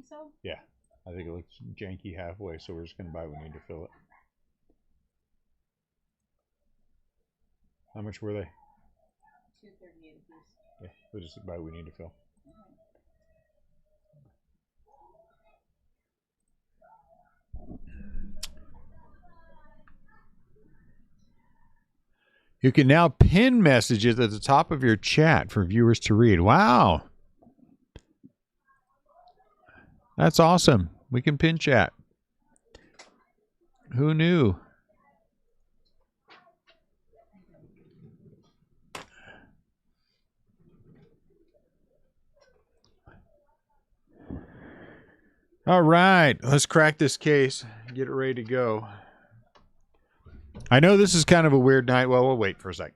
think so? Yeah. I think it looks janky halfway, so we're just going to buy what we need to fill it. How much were they? $2.38 a piece. Yeah, we'll just buy what we need to fill. You can now pin messages at the top of your chat for viewers to read. Wow. That's awesome. We can pin chat. Who knew? All right. Let's crack this case. Get it ready to go. I know this is kind of a weird night. Well, we'll wait for a sec.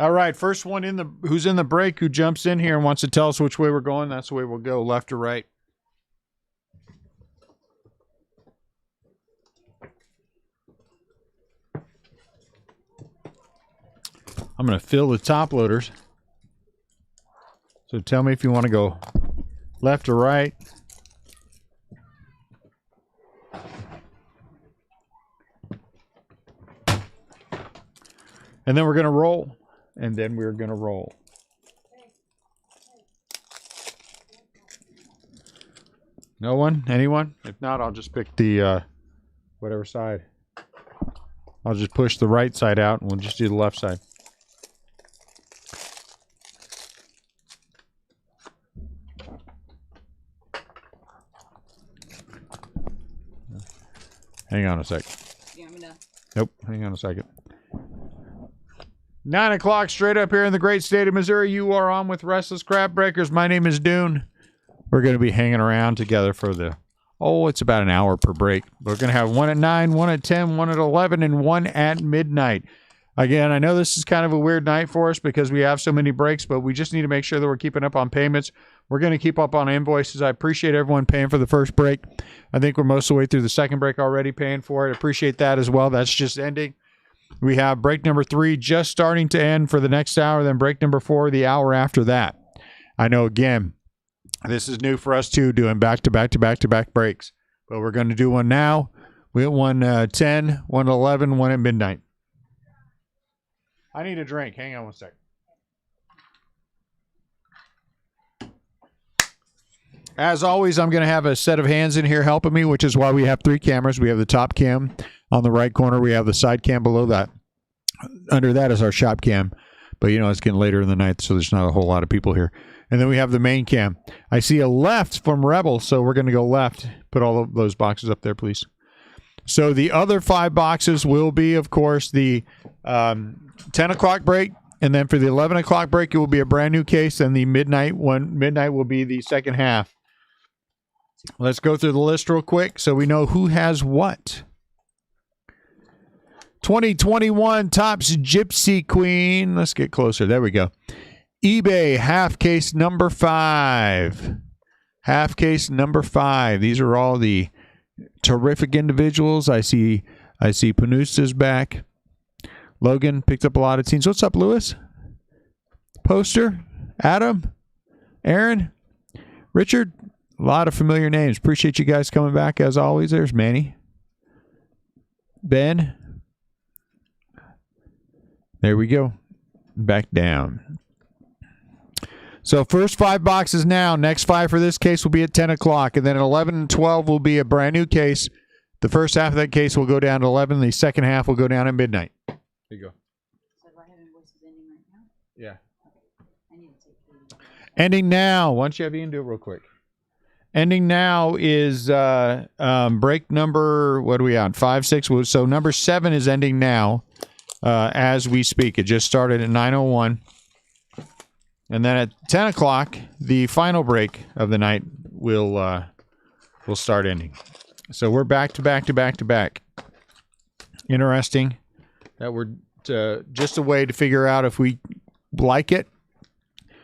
All right, first one in the who's in the break, who jumps in here and wants to tell us which way we're going, that's the way we'll go, left or right. I'm going to fill the top loaders. So tell me if you want to go left or right. And then we're going to roll. And then we're going to roll. No one? Anyone? If not, I'll just pick the whatever side. I'll just push the right side out and we'll just do the left side. Hang on a sec. You want me to? Nope. Hang on a second. 9 o'clock straight up here in the great state of Missouri. You are on with Restless Crab Breakers. My name is Dune. We're going to be hanging around together for it's about an hour per break. We're going to have one at 9, one at 10, one at 11, and one at midnight. Again, I know this is kind of a weird night for us because we have so many breaks, but we just need to make sure that we're keeping up on payments. We're going to keep up on invoices. I appreciate everyone paying for the first break. I think we're most of the way through the second break already paying for it. Appreciate that as well. That's just ending. We have break number 3 just starting to end for the next hour, then break number 4 the hour after that. I know, again, this is new for us too, doing back-to-back breaks. But we're going to do one now. We got one 10, one 11, one at midnight. I need a drink. Hang on one sec. As always, I'm going to have a set of hands in here helping me, which is why we have 3 cameras. We have the top cam on the right corner. We have the side cam below that. Under that is our shop cam. But, it's getting later in the night, so there's not a whole lot of people here. And then we have the main cam. I see a left from Rebel, so we're going to go left. Put all of those boxes up there, please. So the other 5 boxes will be, of course, the 10 o'clock break. And then for the 11 o'clock break, it will be a brand new case. And the midnight will be the second half. Let's go through the list real quick so we know who has what. 2021 Topps Gypsy Queen. Let's get closer. There we go. eBay half case number 5. Half case number 5. These are all the terrific individuals. I see Panusta's back. Logan picked up a lot of teams. What's up, Lewis? Poster, Adam, Aaron, Richard. A lot of familiar names. Appreciate you guys coming back as always. There's Manny. Ben. There we go. Back down. So first 5 boxes now. Next 5 for this case will be at 10 o'clock. And then at 11 and 12 will be a brand new case. The first half of that case will go down to 11. The second half will go down at midnight. There you go. So do I have invoices ending right now? Yeah. Okay. I need to take the... Ending now. Why don't you have Ian do it real quick? Ending now is break number, what are we on? 5, 6. So number 7 is ending now as we speak. It just started at 9:01. And then at 10 o'clock, the final break of the night we'll start ending. So we're back to back to back to back. Interesting that we're just a way to figure out if we like it.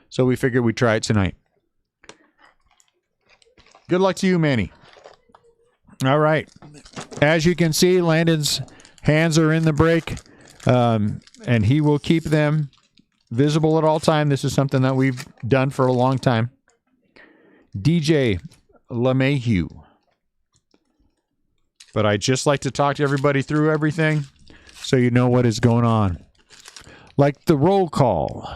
So we figured we'd try it tonight. Good luck to you, Manny. All right. As you can see, Landon's hands are in the break, and he will keep them visible at all time. This is something that we've done for a long time. DJ LeMahieu. But I just like to talk to everybody through everything so you know what is going on. Like the roll call.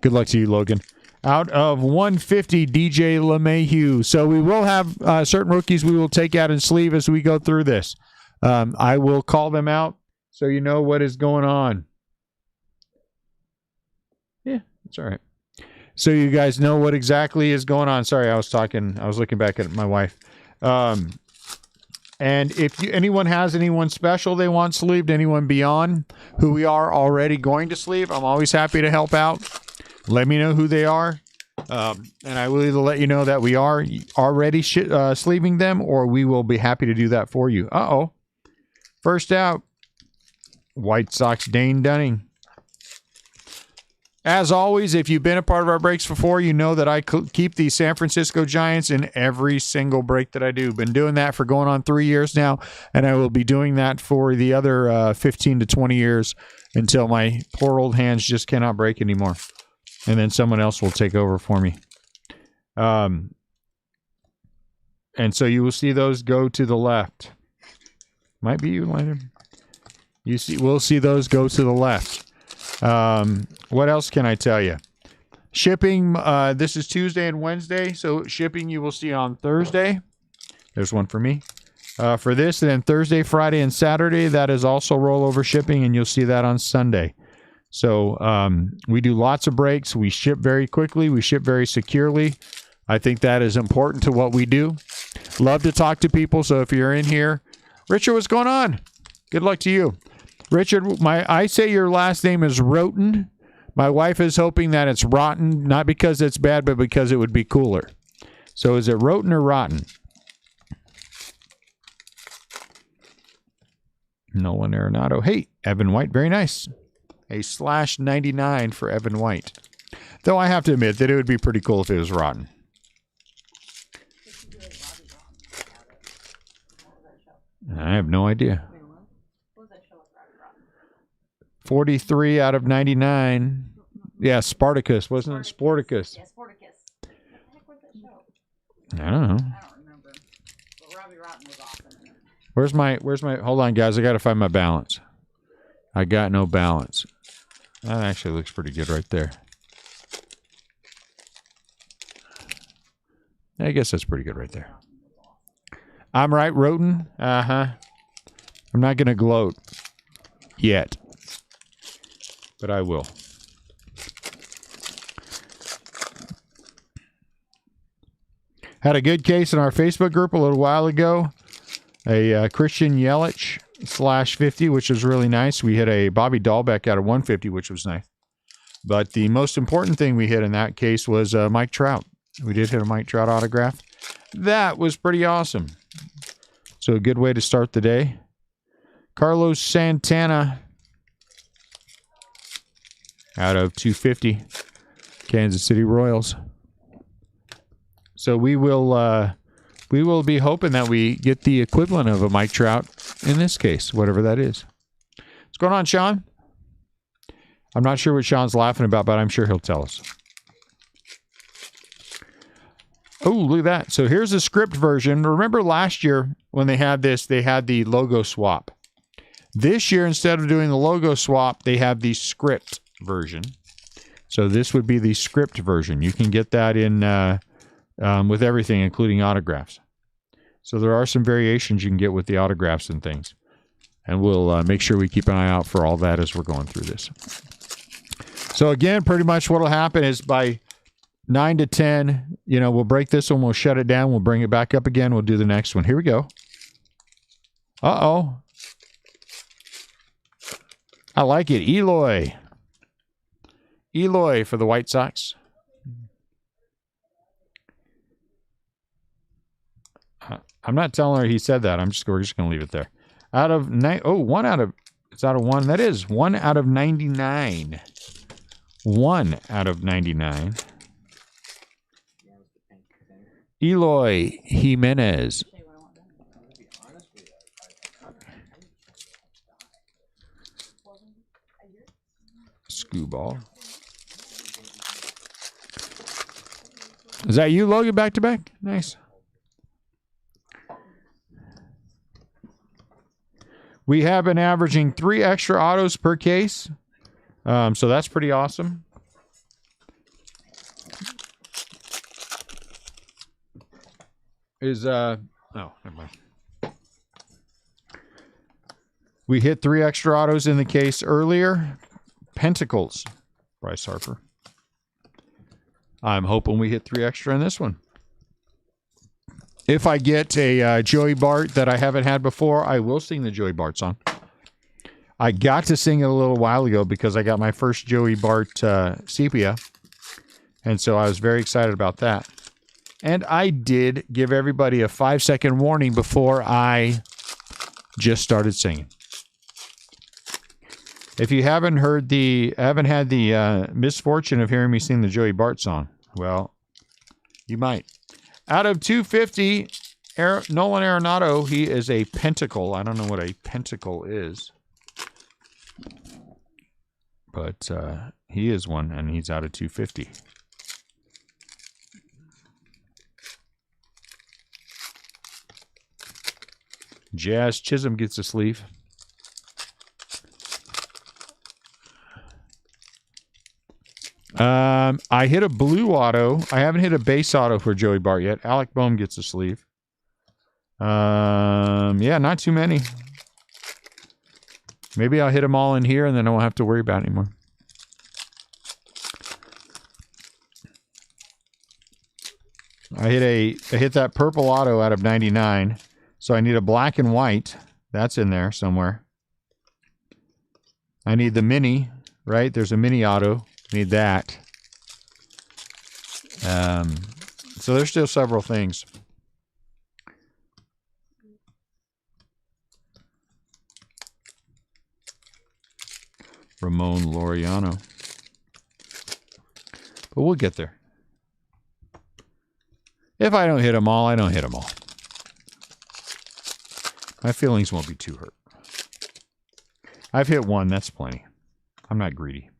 Good luck to you, Logan. Out of 150, DJ LeMahieu. So we will have certain rookies we will take out and sleeve as we go through this. I will call them out so you know what is going on. Yeah, it's all right. So you guys know what exactly is going on. Sorry, I was looking back at my wife. And if anyone has anyone special they want sleeved, anyone beyond who we are already going to sleeve, I'm always happy to help out. Let me know who they are. And I will either let you know that we are already sleeving them, or we will be happy to do that for you. Uh-oh. First out, White Sox Dane Dunning. As always, if you've been a part of our breaks before, you know that I keep the San Francisco Giants in every single break that I do. Been doing that for going on 3 years now, and I will be doing that for the other 15 to 20 years until my poor old hands just cannot break anymore. And then someone else will take over for me. And so you will see those go to the left. Might be you, Landon. We'll see those go to the left. What else can I tell you? Shipping, this is Tuesday and Wednesday, so shipping you will see on Thursday. There's one for me. For this, and then Thursday, Friday, and Saturday, that is also rollover shipping, and you'll see that on Sunday. So we do lots of breaks. We ship very quickly. We ship very securely. I think that is important to what we do. Love to talk to people, so if you're in here, Richard, what's going on? Good luck to you. Richard, I say your last name is Roten. My wife is hoping that it's Rotten, not because it's bad, but because it would be cooler. So is it Roten or Rotten? Nolan Arenado. Hey, Evan White, very nice. A /99 for Evan White. Though I have to admit that it would be pretty cool if it was Rotten. I have no idea. 43 out of 99. Yeah, Spartacus, wasn't it? Sporticus. Yeah, Sporticus. What the heck was that show? I don't know. I don't remember. But Robbie Rotten was awesome. Where's my, hold on, guys. I got to find my balance. I got no balance. That actually looks pretty good right there. I guess that's pretty good right there. I'm right, Roten. Uh-huh. I'm not going to gloat yet. But I will. Had a good case in our Facebook group a little while ago. A Christian Yelich /50, which was really nice. We hit a Bobby Dahlbeck out of 150, which was nice. But the most important thing we hit in that case was Mike Trout. We did hit a Mike Trout autograph. That was pretty awesome. So a good way to start the day. Carlos Santana out of 250, Kansas City Royals. So we will be hoping that we get the equivalent of a Mike Trout in this case, whatever that is. What's going on, Sean? I'm not sure what Sean's laughing about, but I'm sure he'll tell us. Oh, look at that. So here's the script version. Remember last year when they had this, they had the logo swap. This year, instead of doing the logo swap, they have the script version. So this would be the script version. You can get that in with everything, including autographs. So there are some variations you can get with the autographs and things. And we'll make sure we keep an eye out for all that as we're going through this. So again, pretty much what will happen is by 9 to 10, we'll break this one, we'll shut it down, we'll bring it back up again, we'll do the next one. Here we go. Uh-oh. I like it. Eloy for the White Sox. I'm not telling her he said that. We're just going to leave it there. Out of nine, oh, one out of, it's out of one. That is 1 out of 99. 1 out of 99. Eloy Jimenez. Screwball. Is that you, Logan, back to back? Nice. We have been averaging 3 extra autos per case. So that's pretty awesome. Oh, never mind. We hit 3 extra autos in the case earlier. Pentacles, Bryce Harper. I'm hoping we hit 3 extra in this one. If I get a Joey Bart that I haven't had before, I will sing the Joey Bart song. I got to sing it a little while ago because I got my first Joey Bart sepia. And so I was very excited about that. And I did give everybody a 5-second warning before I just started singing. If you haven't had the misfortune of hearing me sing the Joey Bart song, well, you might. Out of 250, Nolan Arenado, he is a pentacle. I don't know what a pentacle is. But he is one, and he's out of 250. Jazz Chisholm gets a sleeve. I hit a blue auto. I haven't hit a base auto for Joey Bart yet. Alec Boehm gets a sleeve. Yeah, not too many. Maybe I'll hit them all in here and then I won't have to worry about it anymore. I hit that purple auto out of 99. So I need a black and white. That's in there somewhere. I need the mini, right? There's a mini auto. Need that. So there's still several things. Ramon Laureano. But we'll get there. If I don't hit them all, I don't hit them all. My feelings won't be too hurt. I've hit one. That's plenty. I'm not greedy.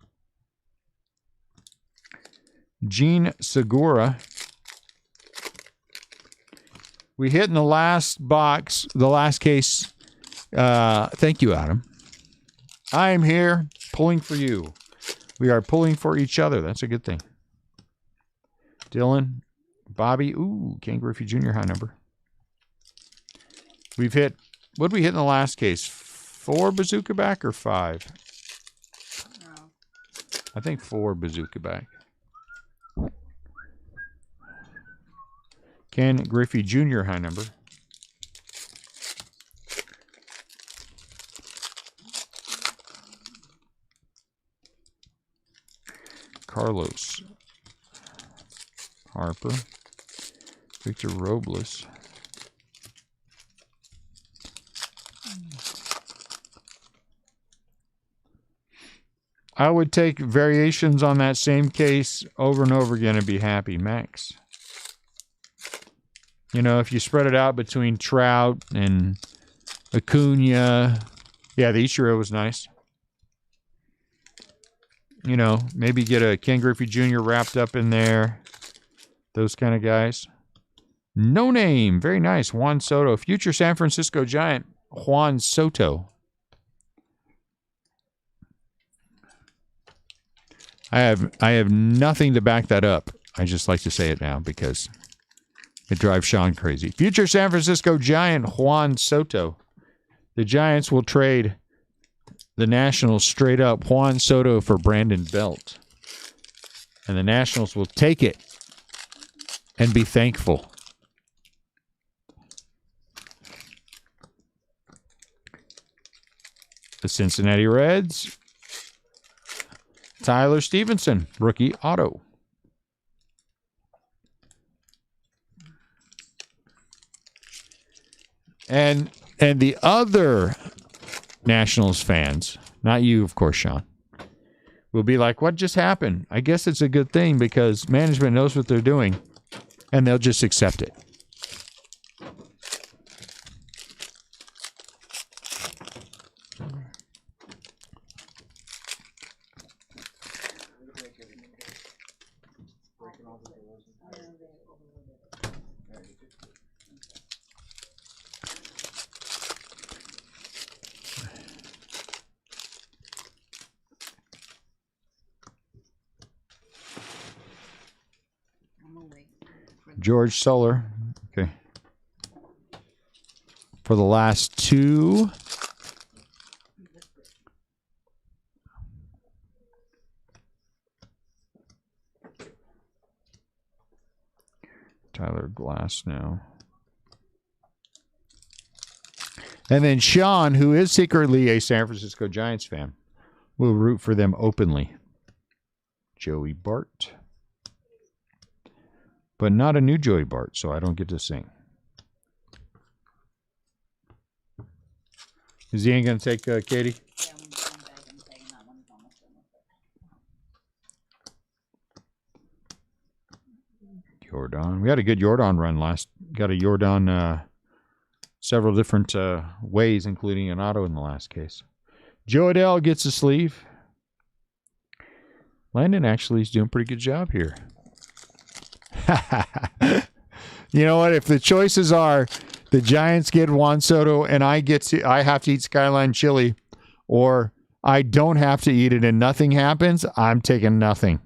Gene Segura. We hit in the last box, the last case. Thank you, Adam. I am here pulling for you. We are pulling for each other. That's a good thing. Dylan, Bobby. Ooh, Ken Griffey Jr. high number. We've hit, what did we hit in the last case? 4 bazooka back or 5? No. I think 4 bazooka back. Ken Griffey Jr. high number. Carlos Harper. Victor Robles. I would take variations on that same case over and over again and be happy. Max. You know, if you spread it out between Trout and Acuna. Yeah, the Ichiro was nice. You know, maybe get a Ken Griffey Jr. wrapped up in there. Those kind of guys. No name. Very nice. Juan Soto. Future San Francisco Giant. Juan Soto. I have nothing to back that up. I just like to say it now because it drives Sean crazy. Future San Francisco Giant Juan Soto. The Giants will trade the Nationals straight up Juan Soto for Brandon Belt. And the Nationals will take it and be thankful. The Cincinnati Reds. Tyler Stevenson, rookie auto. And the other Nationals fans, not you, of course, Sean, will be like, what just happened? I guess it's a good thing because management knows what they're doing, and they'll just accept it. George Soler. Okay. For the last two. Tyler Glass now. And then Sean, who is secretly a San Francisco Giants fan, will root for them openly. Joey Bart. But not a new Joey Bart, so I don't get to sing. Is he ain't going to take Katie? Yeah, I'm back and saying that one's almost done with it. Jordan. We had a good Jordan run last. Got a Jordan several different ways, including an auto in the last case. Joe Adele gets a sleeve. Landon actually is doing a pretty good job here. You know what? If the choices are the Giants get Juan Soto and I have to eat Skyline chili, or I don't have to eat it and nothing happens, I'm taking nothing.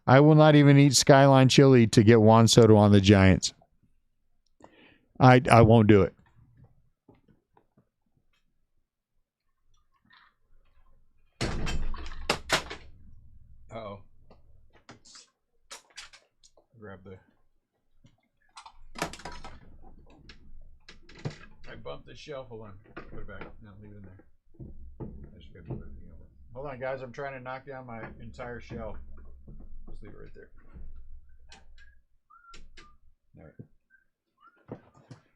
I will not even eat Skyline chili to get Juan Soto on the Giants. I won't do it. Uh-oh. Grab the... I bumped the shelf. Hold on. Put it back. No, leave it in there. I just gotta move everything over. Hold on, guys. I'm trying to knock down my entire shelf. Just leave it right there. All right.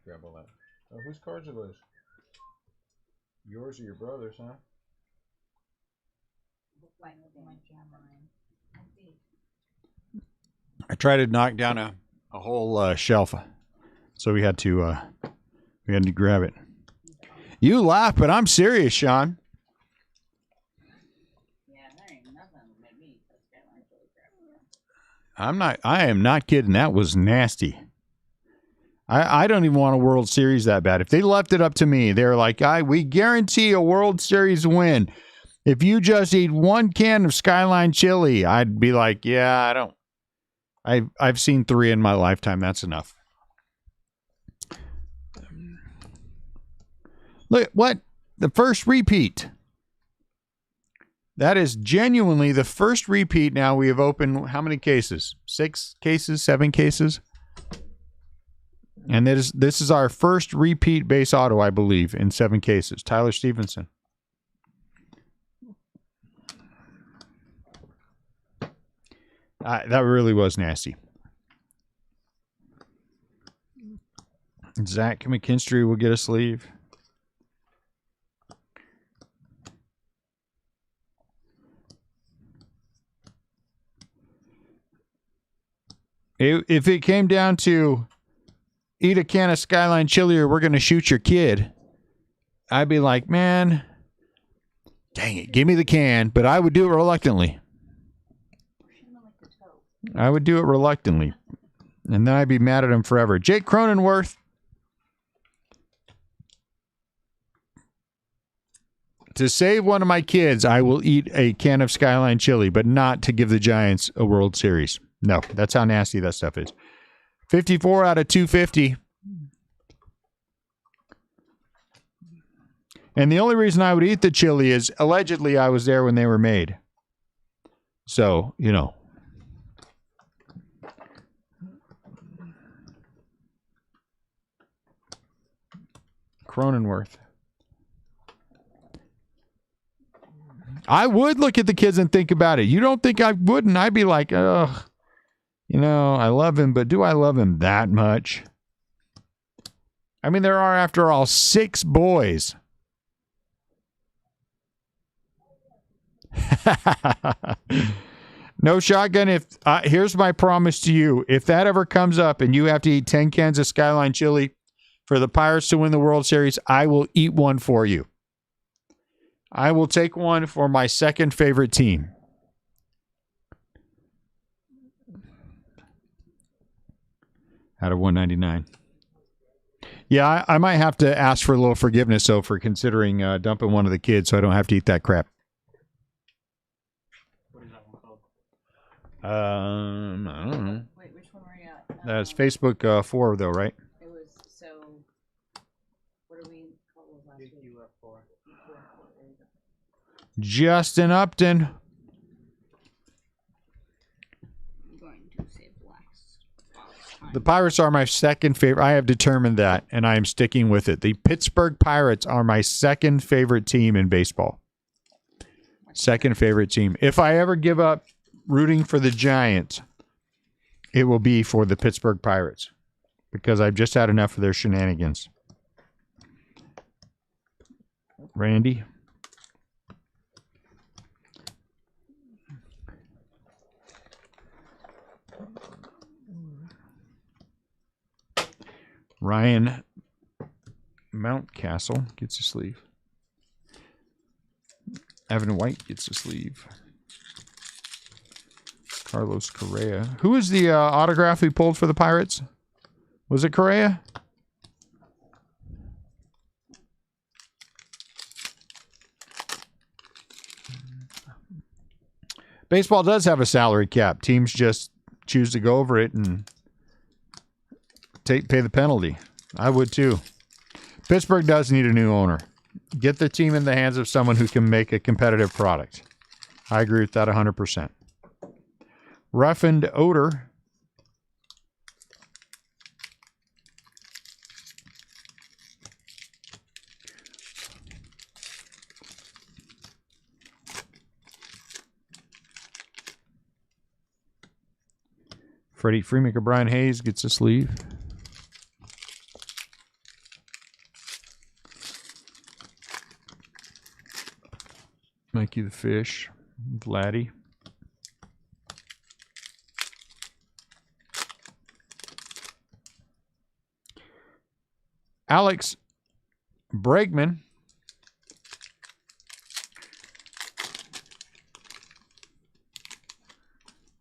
Grab all that. Oh, whose cards are those? Yours or your brother's, huh? I tried to knock down a whole shelf, so we had to grab it. You laugh, but I'm serious, Sean. Yeah, there ain't nothing to make me eat that Skyline chili crap. I am not kidding. That was nasty. I don't even want a World Series that bad. If they left it up to me, they're like, we guarantee a World Series win. If you just eat one can of Skyline chili, I'd be like, yeah, I don't. I've seen 3 in my lifetime. That's enough. Look, what? The first repeat. That is genuinely the first repeat. Now we have opened how many cases? 6 cases, 7 cases? And this is our first repeat base auto, I believe, in 7 cases. Tyler Stevenson. That really was nasty. Zach McKinstry will get a sleeve. If it came down to eat a can of Skyline chili or we're going to shoot your kid, I'd be like, man, dang it, give me the can. But I would do it reluctantly. I would do it reluctantly. And then I'd be mad at him forever. Jake Cronenworth. To save one of my kids, I will eat a can of Skyline chili, but not to give the Giants a World Series. No, that's how nasty that stuff is. 54 out of 250. And the only reason I would eat the chili is allegedly I was there when they were made. So, you know. Cronenworth. I would look at the kids and think about it. You don't think I wouldn't? I'd be like, ugh. You know, I love him, but do I love him that much? I mean, there are, after all, 6 boys. No shotgun. If here's my promise to you. If that ever comes up and you have to eat 10 cans of Skyline chili for the Pirates to win the World Series, I will eat one for you. I will take one for my second favorite team. Out of 199. Yeah, I might have to ask for a little forgiveness, though, for considering dumping one of the kids so I don't have to eat that crap. What is that one called? I don't know. Wait, which one were you at? That's Facebook 4, though, right? It was, so, what do we call those last week? UF4. Justin Upton. I'm going to say blacks. The Pirates are my second favorite. I have determined that, and I am sticking with it. The Pittsburgh Pirates are my second favorite team in baseball. Second favorite team. If I ever give up rooting for the Giants, it will be for the Pittsburgh Pirates because I've just had enough of their shenanigans. Randy. Ryan Mountcastle gets a sleeve. Evan White gets a sleeve. Carlos Correa. Who is the autograph we pulled for the Pirates? Was it Correa? Baseball does have a salary cap. Teams just choose to go over it and pay the penalty. I would too. Pittsburgh does need a new owner. Get the team in the hands of someone who can make a competitive product. I agree with that 100%. Roughened Odor. Freddie Freemaker, Brian Hayes gets a sleeve. Mikey the Fish, Vladdy. Alex Bregman.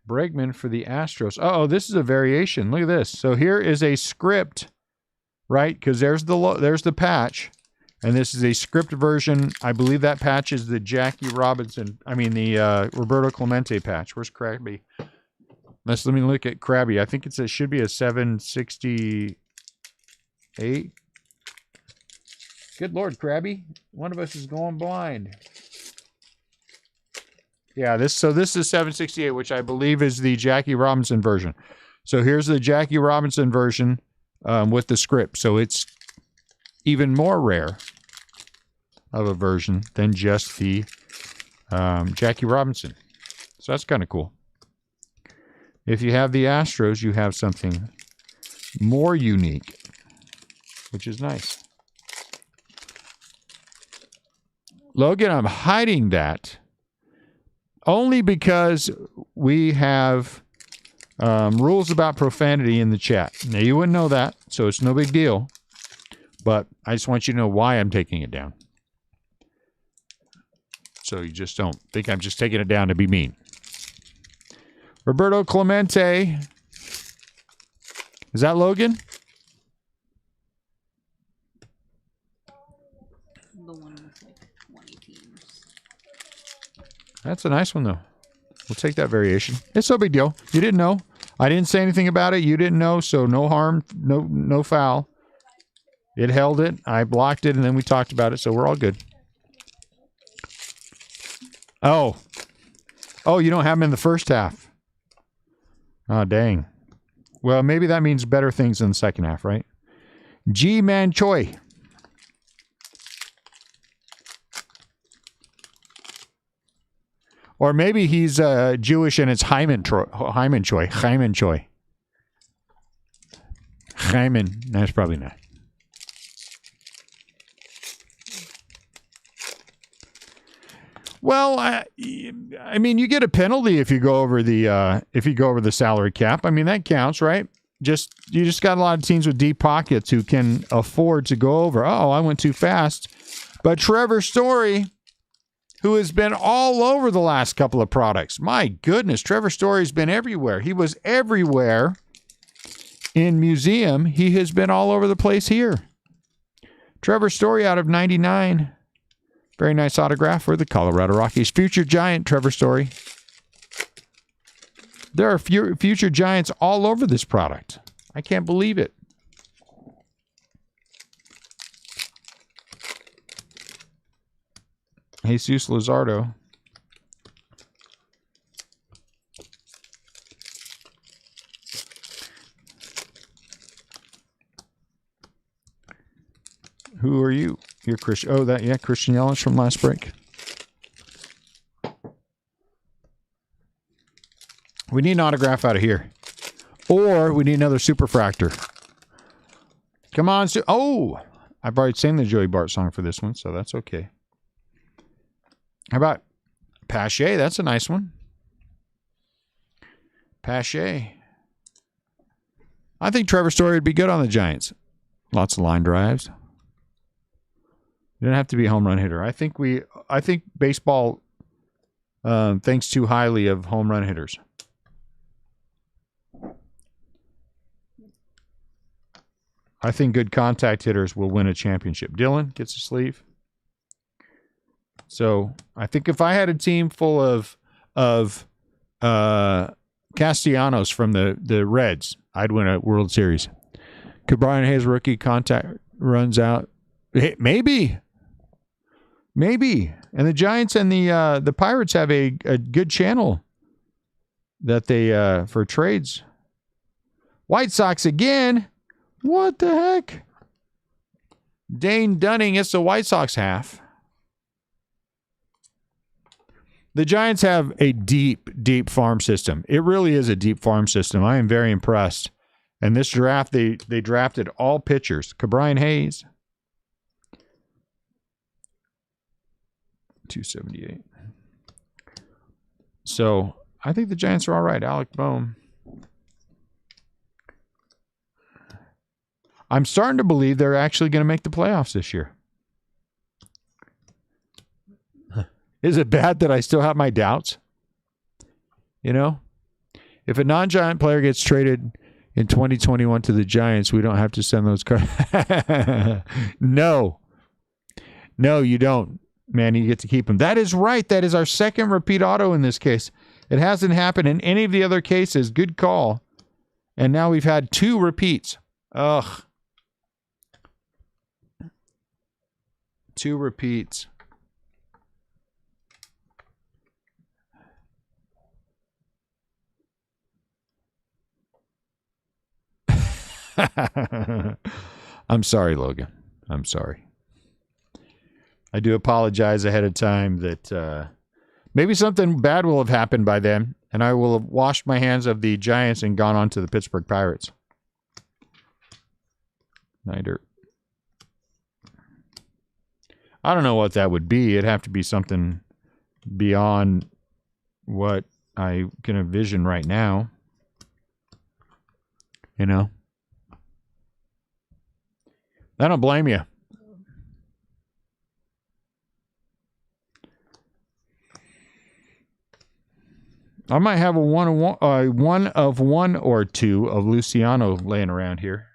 Bregman for the Astros. Oh, this is a variation. Look at this. So here is a script, right? Because there's the patch. And this is a script version. I believe that patch is the Jackie Robinson. I mean, the Roberto Clemente patch. Where's Krabby? Let me look at Krabby. I think it should be a 768. Good Lord, Krabby. One of us is going blind. Yeah, this is 768, which I believe is the Jackie Robinson version. So here's the Jackie Robinson version with the script. So it's even more rare of a version than just the Jackie Robinson. So that's kind of cool. If you have the Astros, you have something more unique, which is nice. Logan, I'm hiding that only because we have rules about profanity in the chat. Now, you wouldn't know that, so it's no big deal. But I just want you to know why I'm taking it down. So you just don't think I'm just taking it down to be mean. Roberto Clemente. Is that Logan? The one with like 20 teams. That's a nice one, though. We'll take that variation. It's no big deal. You didn't know. I didn't say anything about it. You didn't know, so no harm, no foul. It held it. I blocked it, and then we talked about it, so we're all good. Oh, you don't have him in the first half. Oh, dang. Well, maybe that means better things in the second half, right? G-Man Choi. Or maybe he's Jewish and it's Hyman Choi. Hyman. That's probably not. Well, I mean, you get a penalty if you go over the salary cap. I mean, that counts, right? You just got a lot of teams with deep pockets who can afford to go over. Oh, I went too fast. But Trevor Story, who has been all over the last couple of products. My goodness, Trevor Story's been everywhere. He was everywhere in museum. He has been all over the place here. Trevor Story out of 99. Very nice autograph for the Colorado Rockies. Future Giant, Trevor Story. There are future Giants all over this product. I can't believe it. Jesus Luzardo. Who are you? You're Christian. Oh, Christian Yelich from last break. We need an autograph out of here. Or we need another Superfractor. Come on. Oh, I've already sang the Joey Bart song for this one, so that's okay. How about Pache? That's a nice one. Pache. I think Trevor Story would be good on the Giants. Lots of line drives. You don't have to be a home run hitter. I think baseball thinks too highly of home run hitters. I think good contact hitters will win a championship. Dylan gets a sleeve. So I think if I had a team full of Castellanos from the Reds, I'd win a World Series. Could Brian Hayes rookie contact runs out? Maybe. And the Giants and the Pirates have a good channel that they for trades. White Sox again. What the heck? Dane Dunning, it's the White Sox half. The Giants have a deep, deep farm system. It really is a deep farm system. I am very impressed. And this draft, they drafted all pitchers. Brian Hayes. 278. So I think the Giants are all right. Alec Boehm. I'm starting to believe they're actually going to make the playoffs this year. Is it bad that I still have my doubts? You know, if a non-Giant player gets traded in 2021 to the Giants, we don't have to send those cards. No, you don't. Man, you get to keep them. That is right. That is our second repeat auto in this case. It hasn't happened in any of the other cases. Good call. And now we've had 2 repeats. Ugh. 2 repeats. I'm sorry, Logan. I'm sorry. I do apologize ahead of time that maybe something bad will have happened by then, and I will have washed my hands of the Giants and gone on to the Pittsburgh Pirates. Nighter. I don't know what that would be. It'd have to be something beyond what I can envision right now. You know? I don't blame you. I might have a one of one or two of Luciano laying around here.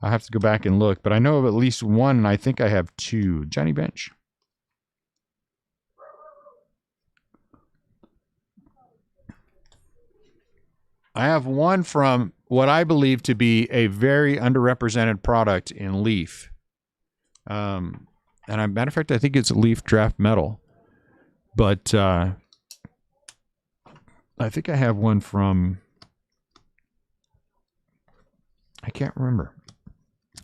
I have to go back and look, but I know of at least one, and I think I have 2. Johnny Bench. I have one from what I believe to be a very underrepresented product in Leaf. And as a matter of fact, I think it's a Leaf Draft Metal. But I think I have one from... I can't remember.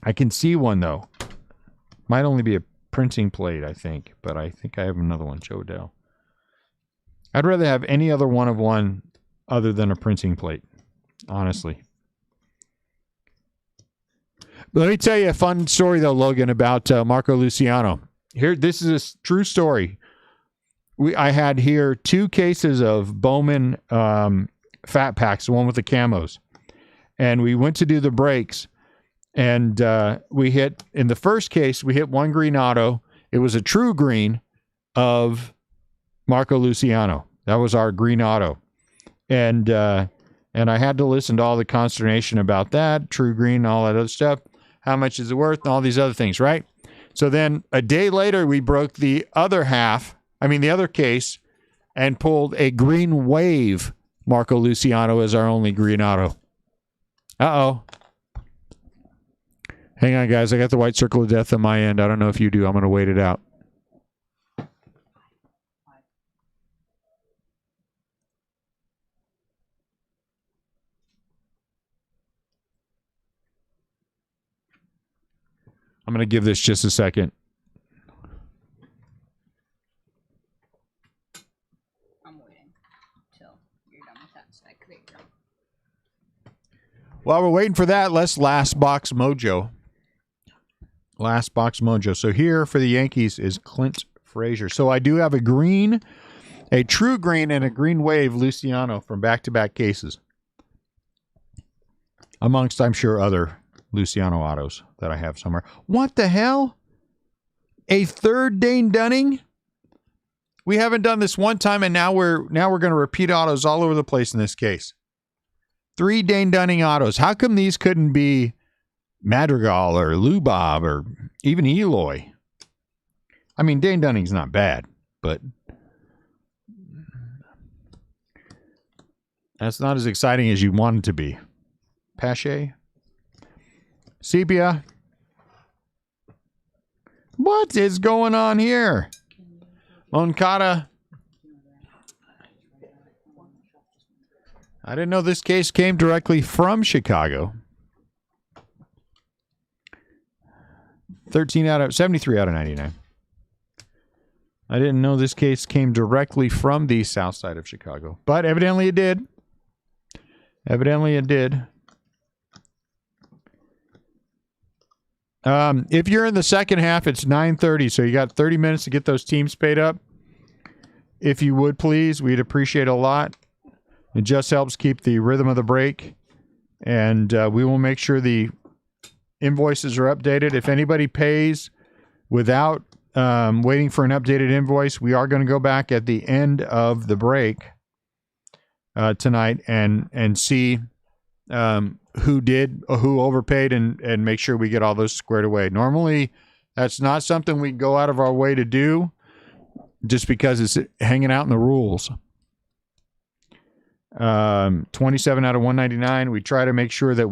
I can see one, though. Might only be a printing plate, I think. But I think I have another one. Joe Dell. I'd rather have any other one of one other than a printing plate. Honestly. Let me tell you a fun story, though, Logan, about Marco Luciano. Here, this is a true story. I had here 2 cases of Bowman fat packs, the one with the camos. And we went to do the breaks. And we hit, in the first case, we hit 1 green auto. It was a true green of Marco Luciano. That was our green auto. And I had to listen to all the consternation about that, true green, all that other stuff. How much is it worth, and all these other things, right? So then a day later, we broke the other case, and pulled a green wave Marco Luciano as our only green auto. Uh-oh. Hang on, guys. I got the white circle of death on my end. I don't know if you do. I'm going to wait it out. I'm going to give this just a second. I'm waiting till you're done with that stack. There you go. While we're waiting for that, let's last box mojo. Last box mojo. So here for the Yankees is Clint Frazier. So I do have a green, a true green, and a green wave Luciano from back-to-back cases. Amongst, I'm sure, other Luciano autos that I have somewhere. What the hell? A third Dane Dunning? We haven't done this one time, and now we're going to repeat autos all over the place in this case. 3 Dane Dunning autos. How come these couldn't be Madrigal or Lubob or even Eloy? I mean, Dane Dunning's not bad, but that's not as exciting as you want it to be. Pache? Sepia? What is going on here? Moncada? I didn't know this case came directly from Chicago. 73 out of 99. I didn't know this case came directly from the south side of Chicago, but evidently it did. Evidently it did. If you're in the second half, it's 9:30, so you got 30 minutes to get those teams paid up. If you would, please, we'd appreciate it a lot. It just helps keep the rhythm of the break, and we will make sure the invoices are updated. If anybody pays without waiting for an updated invoice, we are going to go back at the end of the break tonight and see who overpaid and make sure we get all those squared away. Normally, that's not something we go out of our way to do just because it's hanging out in the rules. 27 out of 199. We try to make sure that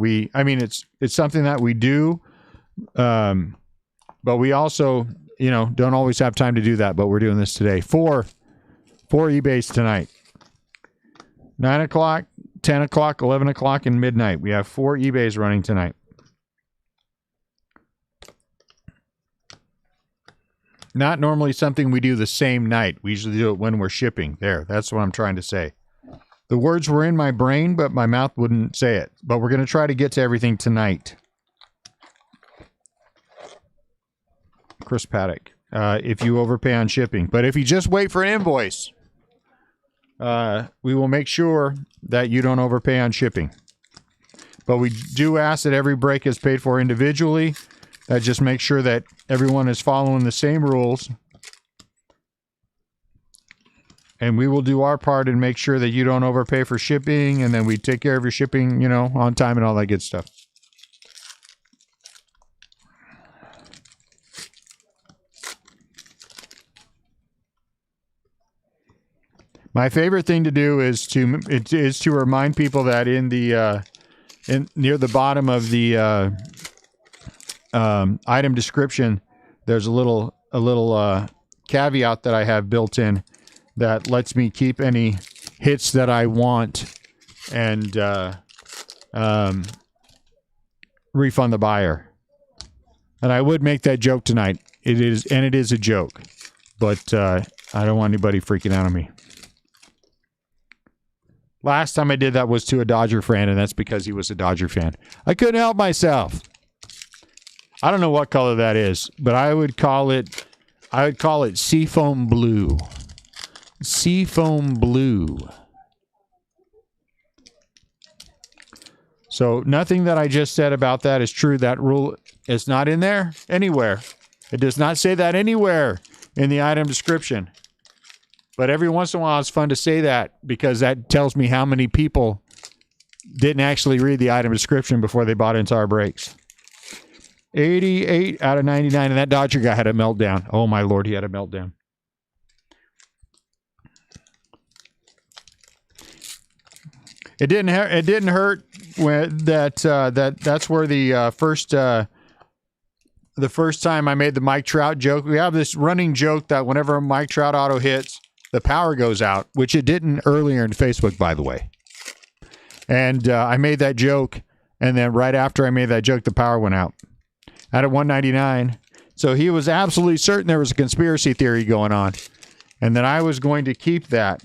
it's something that we do, but we also, don't always have time to do that, but we're doing this today. Four eBays tonight. 9 o'clock, 10 o'clock, 11 o'clock, and midnight. We have 4 eBays running tonight. Not normally something we do the same night. We usually do it when we're shipping. There, that's what I'm trying to say. The words were in my brain, but my mouth wouldn't say it. But we're going to try to get to everything tonight. Chris Paddock, if you overpay on shipping. But if you just wait for an invoice, we will make sure that you don't overpay on shipping. But we do ask that every break is paid for individually. That just makes sure that everyone is following the same rules. And we will do our part and make sure that you don't overpay for shipping, and then we take care of your shipping, on time and all that good stuff. My favorite thing to do is to remind people that in the near the bottom of the item description, there's a little caveat that I have built in that lets me keep any hits that I want and refund the buyer. And I would make that joke tonight. It is a joke, but I don't want anybody freaking out on me. Last time I did that was to a Dodger fan, and that's because he was a Dodger fan. I couldn't help myself. I don't know what color that is, but I would call it seafoam blue. Seafoam Blue. So nothing that I just said about that is true. That rule is not in there anywhere. It does not say that anywhere in the item description. But every once in a while, it's fun to say that because that tells me how many people didn't actually read the item description before they bought into our breaks. 88 out of 99, and that Dodger guy had a meltdown. Oh, my Lord, he had a meltdown. It didn't hurt when that's where the first time I made the Mike Trout joke. We have this running joke that whenever a Mike Trout auto hits, the power goes out, which it didn't earlier in Facebook, by the way. And I made that joke, and then right after I made that joke, the power went out. At 199. So he was absolutely certain there was a conspiracy theory going on, and that I was going to keep that.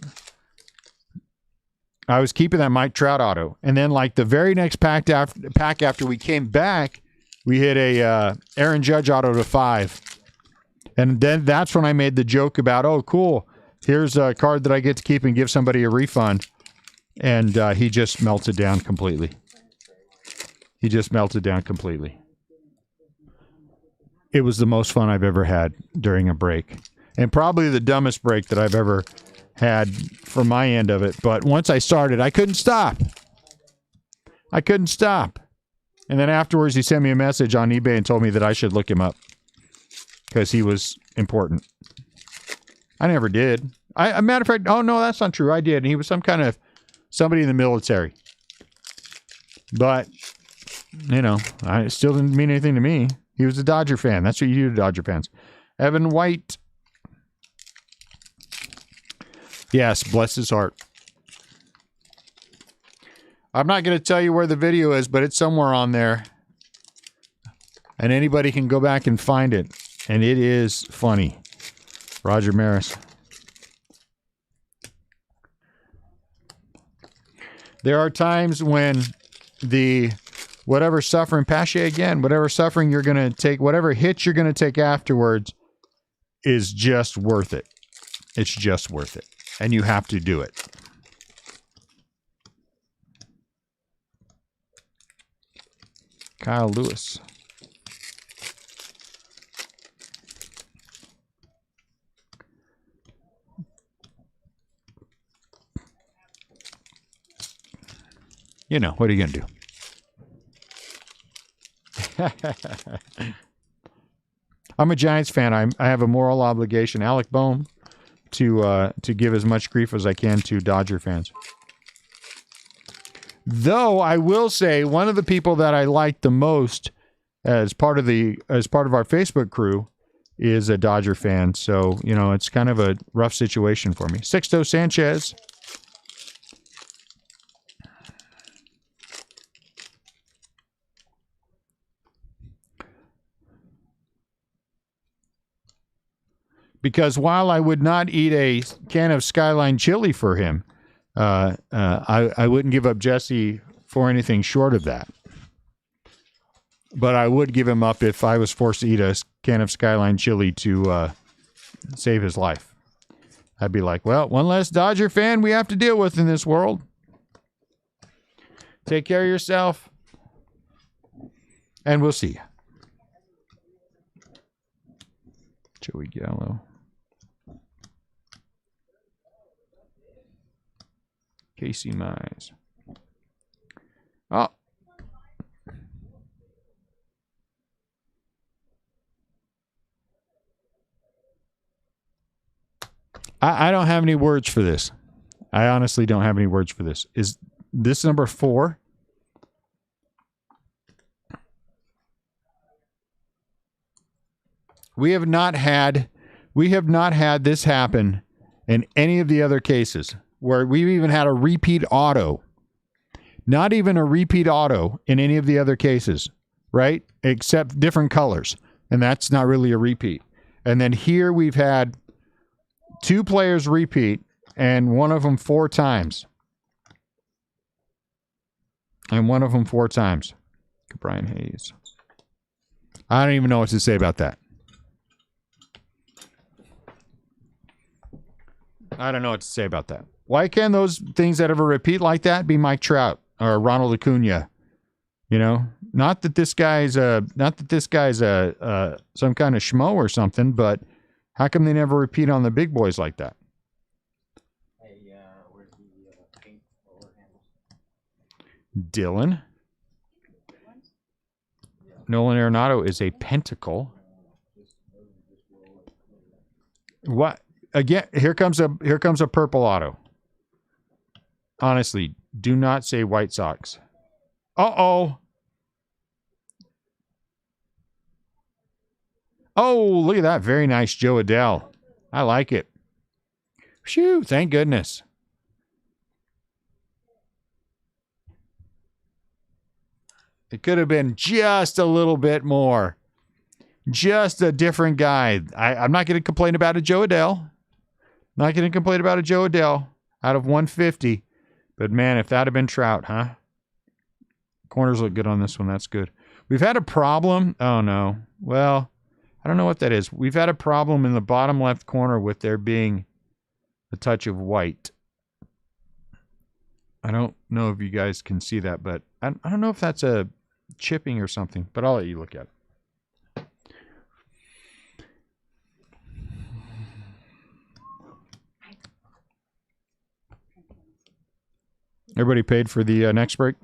I was keeping that Mike Trout auto. And then like the very next pack after we came back, we hit a Aaron Judge auto to 5. And then that's when I made the joke about, oh, cool. Here's a card that I get to keep and give somebody a refund. And he just melted down completely. He just melted down completely. It was the most fun I've ever had during a break. And probably the dumbest break that I've ever had from my end of it. But once I started, I couldn't stop. I couldn't stop. And then afterwards, he sent me a message on eBay and told me that I should look him up because he was important. I never did. A matter of fact, oh, no, that's not true. I did. And he was somebody in the military. But, you know, it still didn't mean anything to me. He was a Dodger fan. That's what you do to Dodger fans. Evan White. Yes, bless his heart. I'm not going to tell you where the video is, but it's somewhere on there. And anybody can go back and find it. And it is funny. Roger Maris. There are times when whatever suffering, Pache again, whatever suffering you're going to take, whatever hits you're going to take afterwards is just worth it. It's just worth it. And you have to do it. Kyle Lewis. You know, what are you going to do? I'm a Giants fan. I have a moral obligation, Alec Boehm, to give as much grief as I can to Dodger fans. Though I will say one of the people that I like the most as part of our Facebook crew is a Dodger fan. So, you know, it's kind of a rough situation for me. Sixto Sanchez. Because while I would not eat a can of Skyline chili for him, I wouldn't give up Jesse for anything short of that. But I would give him up if I was forced to eat a can of Skyline chili to save his life. I'd be like, well, one less Dodger fan we have to deal with in this world. Take care of yourself. And we'll see you. Joey Gallo. Casey Mize. Oh. I don't have any words for this. I honestly don't have any words for this. Is this number 4? We have not had this happen in any of the other cases where we've even had a repeat auto. Not even a repeat auto in any of the other cases, right? Except different colors. And that's not really a repeat. And then here we've had 2 players repeat and one of them 4 times. And one of them 4 times. Brian Hayes. I don't even know what to say about that. I don't know what to say about that. Why can't those things that ever repeat like that be Mike Trout or Ronald Acuna? You know, not that this guy's some kind of schmo or something, but how come they never repeat on the big boys like that? Hey, where's the paint roller handles? Dylan. Nolan Arenado is a pentacle. What? Again, here comes a purple auto. Honestly, do not say White Sox. Uh-oh. Oh, look at that. Very nice Joe Adell. I like it. Phew, thank goodness. It could have been just a little bit more. Just a different guy. I'm not going to complain about a Joe Adell. Not going to complain about a Joe Adell out of 150. But, man, if that had been Trout, huh? Corners look good on this one. That's good. We've had a problem. Oh, no. Well, I don't know what that is. We've had a problem in the bottom left corner with there being a touch of white. I don't know if you guys can see that, but I don't know if that's a chipping or something, but I'll let you look at it. Everybody paid for the next break?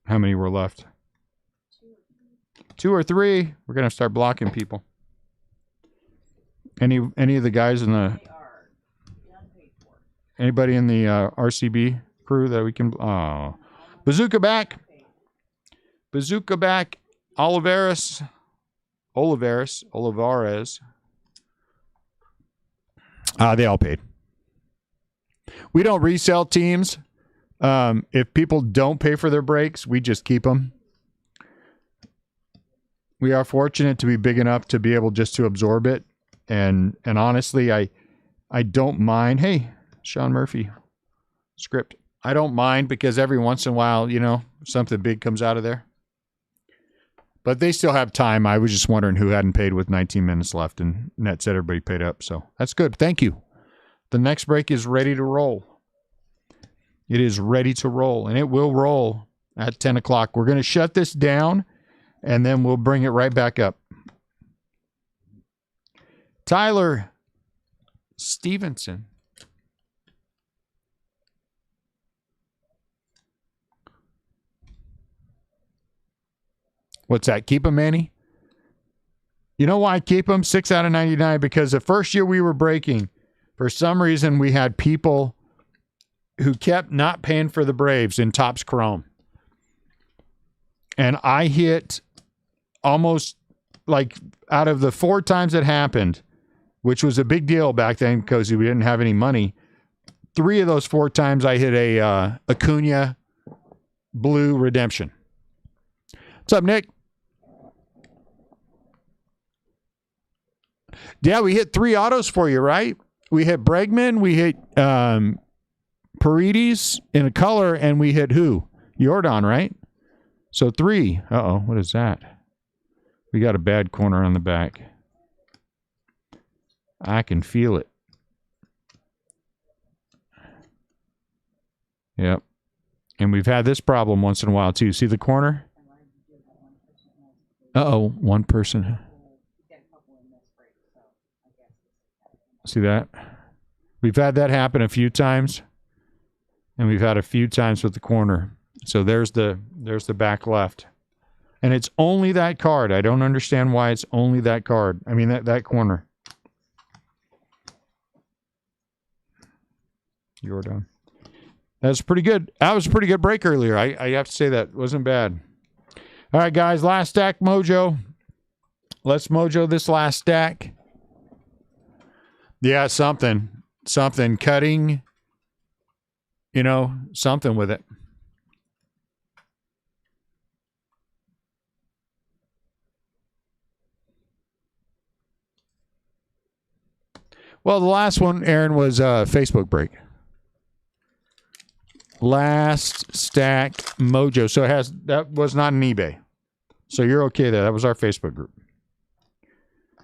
How many were left? 2 or 3. We're going to start blocking people. Any of the guys in the... Anybody in the RCB crew that we can... Oh. Bazooka back. Bazooka back. Olivares. They all paid. We don't resell teams. If people don't pay for their breaks, we just keep them. We are fortunate to be big enough to be able just to absorb it. And honestly, I don't mind. Hey, Sean Murphy, script. I don't mind because every once in a while, you know, something big comes out of there. But they still have time. I was just wondering who hadn't paid with 19 minutes left, and Net said everybody paid up. So that's good. Thank you. The next break is ready to roll. It is ready to roll, and it will roll at 10 o'clock. We're going to shut this down, and then we'll bring it right back up. Tyler Stevenson. What's that? Keep him, Manny? You know why I keep him? 6 out of 99, because the first year we were breaking, for some reason we had people who kept not paying for the Braves in Topps Chrome. And I hit almost, like, out of the 4 times it happened, which was a big deal back then because we didn't have any money, 3 of those 4 times I hit a Acuna blue redemption. What's up, Nick? Yeah, we hit 3 autos for you, right? We hit Bregman, we hit Paredes in a color, and we hit who? Jordan, right? So 3. Uh-oh, what is that? We got a bad corner on the back. I can feel it. Yep. And we've had this problem once in a while, too. See the corner? Uh-oh, one person. See that? We've had that happen a few times, and we've had a few times with the corner. So there's the back left. And it's only that card. I don't understand why it's only that card. I mean, that corner. Jordan. That's pretty good. That was a pretty good break earlier. I have to say that. It wasn't bad. All right, guys. Last stack, Mojo. Let's Mojo this last stack. Yeah, something. Something. Cutting. You know, something with it. Well, the last one, Aaron, was Facebook break. Last stack Mojo. So that was not an eBay. So you're okay there. That was our Facebook group.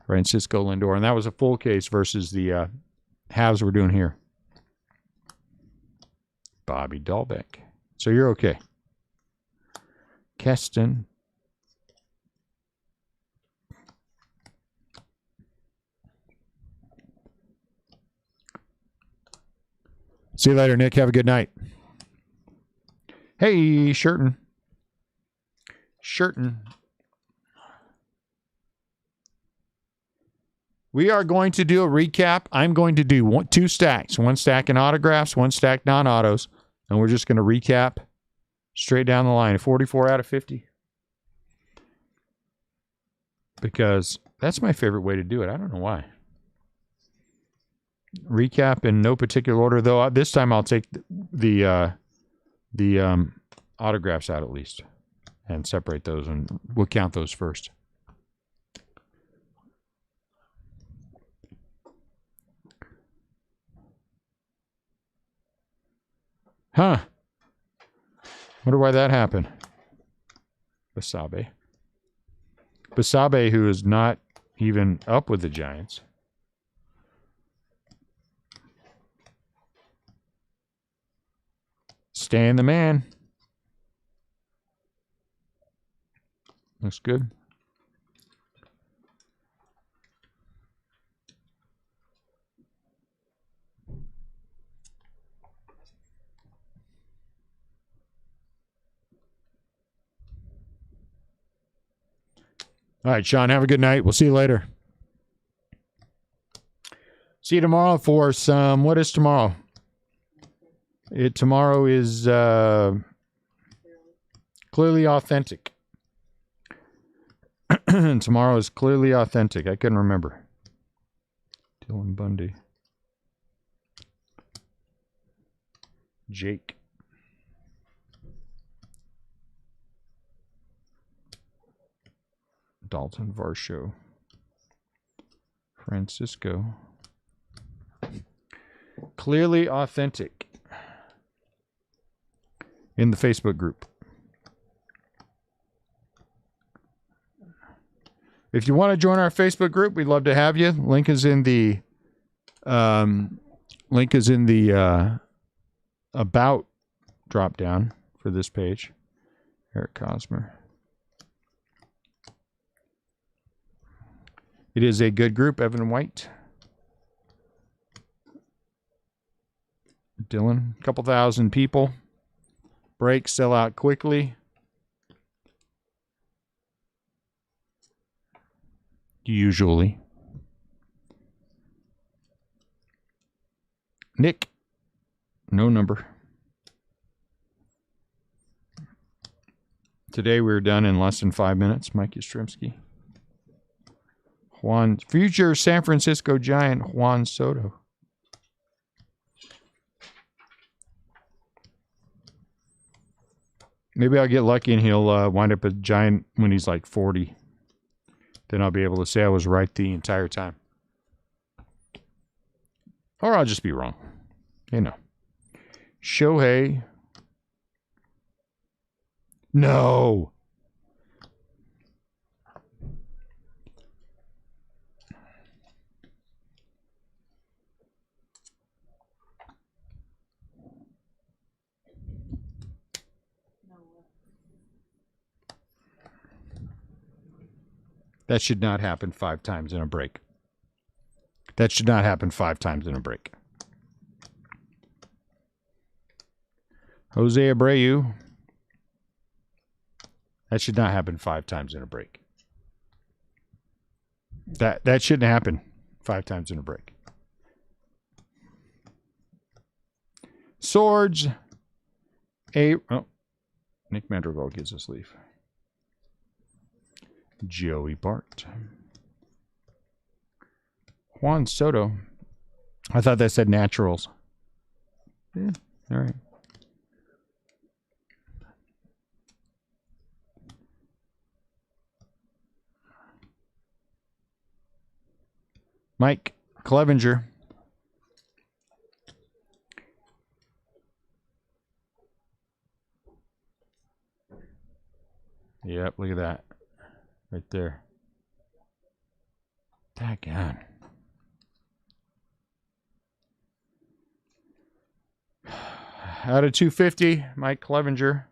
Francisco Lindor. And that was a full case versus the halves we're doing here. Bobby Dahlbeck. So you're okay. Keston. See you later, Nick. Have a good night. Hey, Shirton. We are going to do a recap. I'm going to do two stacks. One stack in autographs, one stack non-autos. And we're just going to recap straight down the line. 44 out of 50. Because that's my favorite way to do it. I don't know why. Recap in no particular order, though. This time I'll take the autographs out at least and separate those, and we'll count those first. Huh. Wonder why that happened. Basabe, who is not even up with the Giants. Stan the man. Looks good. All right, Sean, have a good night. We'll see you later. See you tomorrow for some, what is tomorrow? Tomorrow is Clearly Authentic. Tomorrow is Clearly Authentic. I couldn't remember. Dylan Bundy. Jake. Dalton Varsho. Francisco. Clearly Authentic. In the Facebook group. If you want to join our Facebook group, we'd love to have you. Link is in the about drop down for this page. Eric Cosmer. It is a good group. Evan White. Dylan. A couple thousand people. Breaks sell out quickly. Usually. Nick. No number. Today we were done in less than 5 minutes. Mike Yastrzemski. Future San Francisco Giant Juan Soto. Maybe I'll get lucky and he'll wind up a Giant when he's like 40. Then I'll be able to say I was right the entire time. Or I'll just be wrong. You know. Shohei. No. That should not happen 5 times in a break. That should not happen 5 times in a break. Jose Abreu. That should not happen 5 times in a break. That shouldn't happen 5 times in a break. Swords. Nick Madrigal gives us leave. Joey Bart. Juan Soto. I thought that said Naturals. Yeah, all right. Mike Clevenger. Yep, look at that. Right there. Daggone. Out of 250, Mike Clevenger.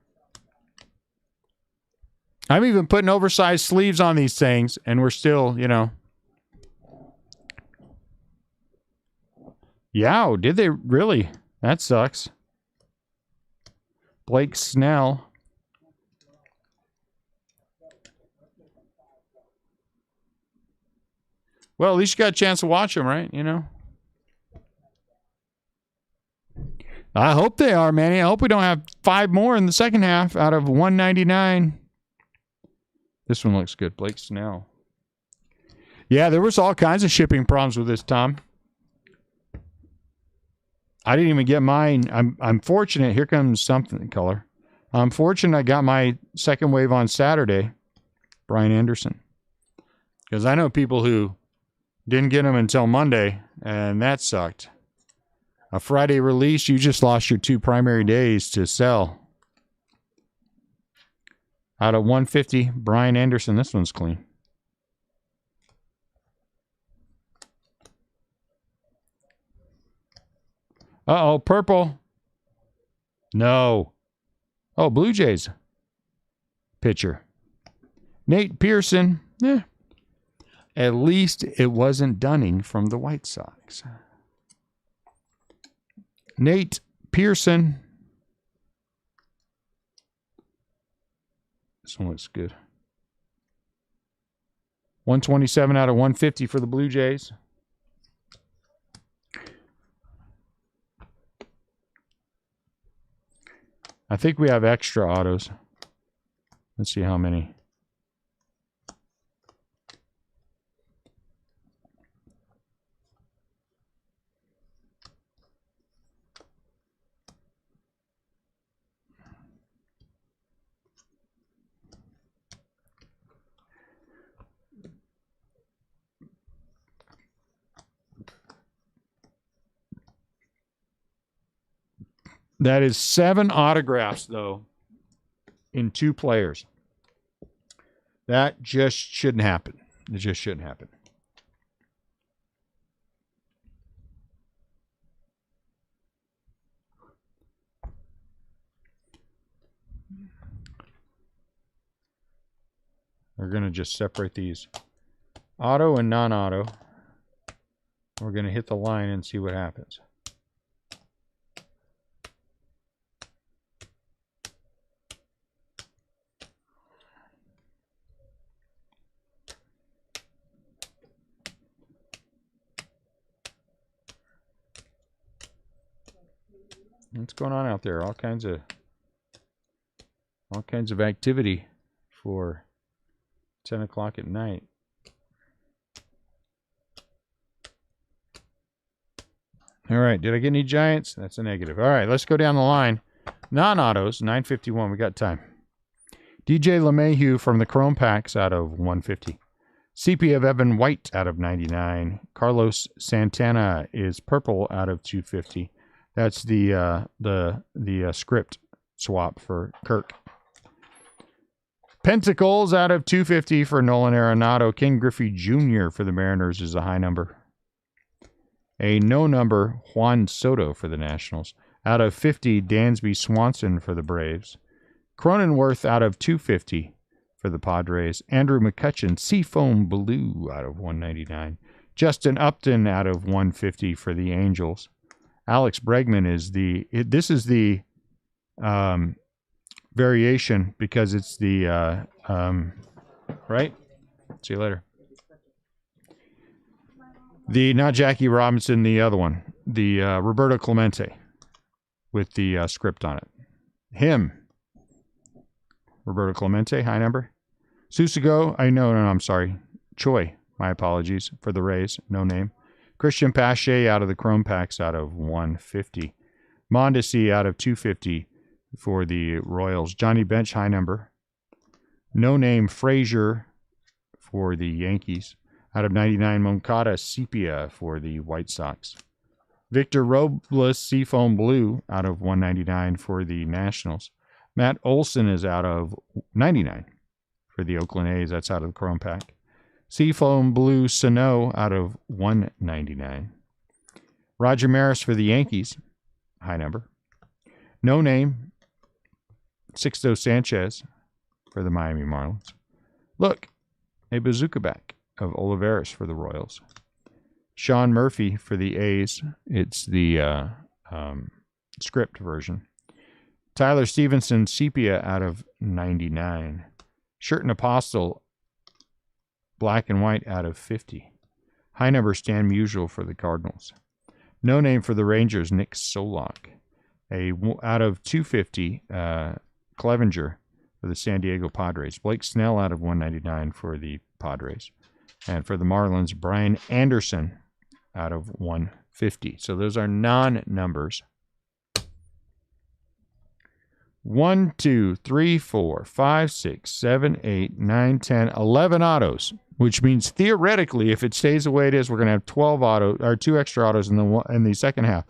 I'm even putting oversized sleeves on these things, and we're still, you know. Yow, did they really? That sucks. Blake Snell. Well, at least you got a chance to watch them, right? You know. I hope they are, Manny. I hope we don't have 5 more in the second half out of 199. This one looks good. Blake Snell. Yeah, there was all kinds of shipping problems with this, Tom. I didn't even get mine. I'm fortunate. Here comes something color. I'm fortunate I got my second wave on Saturday. Brian Anderson. Because I know people who didn't get them until Monday, and that sucked. A Friday release, you just lost your 2 primary days to sell. Out of 150, Brian Anderson. This one's clean. Uh-oh, purple. No. Oh, Blue Jays. Pitcher. Nate Pearson. At least it wasn't Dunning from the White Sox. Nate Pearson. This one looks good. 127 out of 150 for the Blue Jays. I think we have extra autos. Let's see how many. That is 7 autographs, though, in 2 players. That just shouldn't happen. It just shouldn't happen. We're going to just separate these. Auto and non-auto. We're going to hit the line and see what happens. What's going on out there? All kinds of activity for 10 o'clock at night. All right, did I get any Giants? That's a negative. All right, let's go down the line. Non-autos, 951. We got time. DJ LeMahieu from the Chrome Packs out of 150. CP of Evan White out of 99. Carlos Santana is purple out of 250. That's the script swap for Kirk. Pentacles out of 250 for Nolan Arenado. King Griffey Jr. for the Mariners is a high number. A no number, Juan Soto for the Nationals. Out of 50, Dansby Swanson for the Braves. Cronenworth out of 250 for the Padres. Andrew McCutchen, Seafoam Blue out of 199. Justin Upton out of 150 for the Angels. Alex Bregman is this is the variation because it's the, right? See you later. Not Jackie Robinson, the other one. The Roberto Clemente with the script on it. Him. Roberto Clemente, high number. Susago, I'm sorry. Choi, my apologies, for the Rays, no name. Christian Pache out of the Chrome Packs out of 150. Mondesi out of 250 for the Royals. Johnny Bench, high number. No name, Frazier for the Yankees. Out of 99, Moncada Sepia for the White Sox. Victor Robles, Seafoam Blue out of 199 for the Nationals. Matt Olson is out of 99 for the Oakland A's. That's out of the Chrome Pack. Seafoam Blue Sano out of 199. Roger Maris for the Yankees, high number. No Name, Sixto Sanchez for the Miami Marlins. Look, a bazooka back of Olivares for the Royals. Sean Murphy for the A's. It's the script version. Tyler Stevenson, Sepia out of 99. Shirt and Apostle, black and white out of 50. High number, Stan Musial for the Cardinals. No Name for the Rangers, Nick Solak. Out of 250, Clevenger for the San Diego Padres. Blake Snell out of 199 for the Padres. And for the Marlins, Brian Anderson out of 150. So those are non-numbers. 1, 2, 3, 4, 5, 6, 7, 8, 9, 10, 11 autos, which means theoretically, if it stays the way it is, we're going to have 12 autos or 2 extra autos in the second half.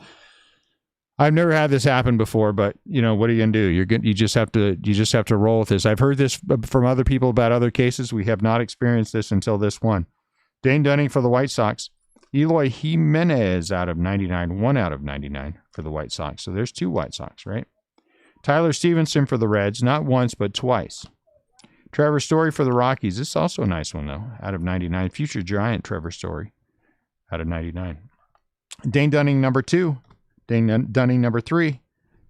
I've never had this happen before, but you know what are you going to do? You just have to roll with this. I've heard this from other people about other cases. We have not experienced this until this one. Dane Dunning for the White Sox. Eloy Jimenez out of 99, 1 out of 99 for the White Sox. So there's 2 White Sox, right? Tyler Stevenson for the Reds, not once, but twice. Trevor Story for the Rockies. This is also a nice one, though, out of 99. Future Giant Trevor Story out of 99. Dane Dunning, number 2. Dane Dunning, number 3.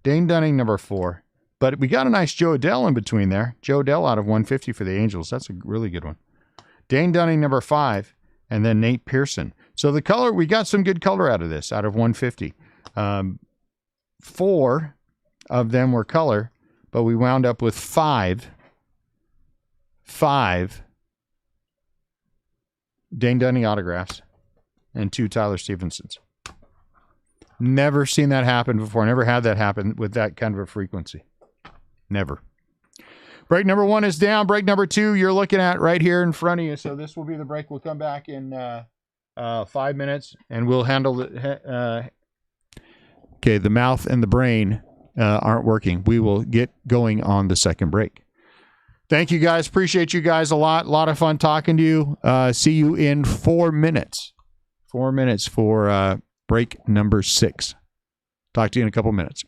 Dane Dunning, number 4. But we got a nice Joe Adell in between there. Joe Adell out of 150 for the Angels. That's a really good one. Dane Dunning, number 5. And then Nate Pearson. So the color, we got some good color out of this, out of 150. 4 of them were color, but we wound up with 5 Dane Dunning autographs and 2 Tyler Stevensons. Never seen that happen before. Never had that happen with that kind of a frequency. Never. Break number 1 is down. Break number 2 you're looking at right here in front of you. So this will be the break. We'll come back in 5 minutes, and we'll handle it. Okay, the mouth and the brain aren't working. We will get going on the second break. Thank you, guys. Appreciate you guys a lot. A lot of fun talking to you. See you in 4 minutes. 4 minutes for break number 6. Talk to you in a couple minutes.